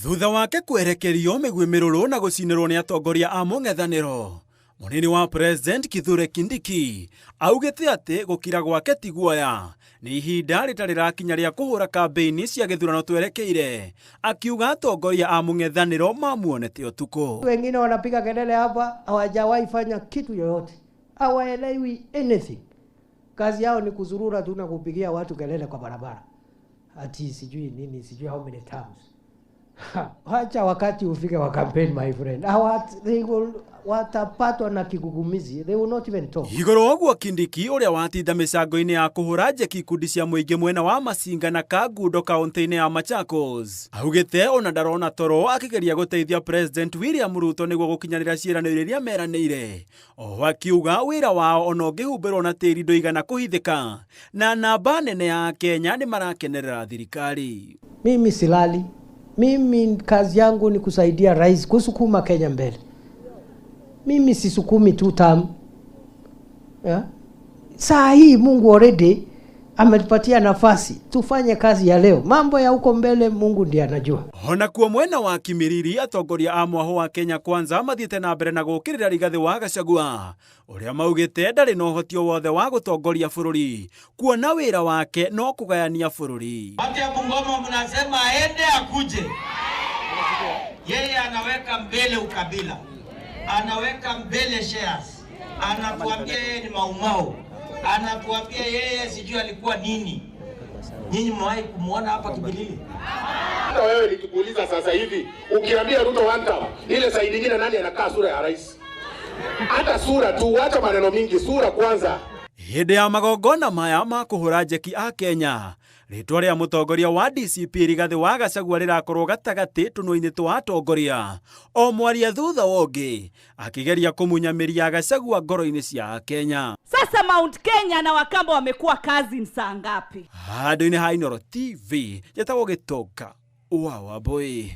Thutha wake kwerekerio migwimiruru na gucinirwo ni atongoria a mung'ethaniro, munini wa President Kithure Kindiki augite ati gukira gwake ti guoya ni ihinda ritari rakinya ria kuhura kampeini cia githurano twerekeire, akiuga atongoria a mung'ethaniro mamuonete utuko. Wengine wanapiga kelele hapa, hawajawahi fanya kitu yoyote, hawaelewi anything. Kazi yao ni kuzurura tu na kupigia watu kelele kwa barabara, ati sijui nini, sijui how many times. Wacha wakati ufike wa campaign, my friend. Watapatwa na kigugumizi. They will not even talk. Igoro ogwo Kindiki uria watinda micango-ini ya kuhura njeki ikundi cia muingi mwena wa Masinga na Kangundo kaunti-ini ya Machakos, augite ona ndarona toro akigeria guteithia President William Ruto niguo gukinyanira ciiraniro iria meranĩire. Oho akiuga wira wao ona ũngĩhumbĩrwo na tĩri ndũigana kuhithika na namba nene ya Kenya ni marakenerera thirikari. Mimi silali. Mimi kazi yangu ni kusaidia rais kusukuma Kenya mbele. Mimi sisukumi tu term. Yeah? Saa hii Mungu already ametupatia nafasi tufanye kazi ya leo. Mambo ya huko mbele Mungu ndiye anajua. Ona kuo mwena wa Kimiriri atongoria a mwaho wa Kenya Kwanza mathiete na mbere na gukirira Rigathi wa Gachagua uria maugite ndari no hotio wothe wa gutongoria bururi, kuona wira wake no kugayania bururi. Watu ya Bungoma mnasema aende akuje. Yeye anaweka mbele ukabila, anaweka mbele shares, anatuambia yeye ni maumau, anatuambia yeye sijui alikuwa nini. Nyinyi mwahi kumuona hapa Kibilili? Hata wewe nikikuuliza sasa hivi, ukiambia Ruto wanta, ile side nyingine nani anakaa sura ya rais? Hata sura tu, wacha maneno mingi, sura kwanza. Hĩndĩ ya magongona maya ma kuhura njeki a Kenya, ritwa ria mutongoria wa DCP Rigathi wa Gachagua rirakorwo gatagati tunua-ini twa atongoria, o mwaria thutha wongi akigeria kumunyamiria Gachagua ngoro-ini cia Kenya. Sasa Mount Kenya na Wakamba wamekuwa cousins saa ngapi? Handũ-inĩ ha Inooro TV, njĩtagwo Gĩtonga wa Wambũi.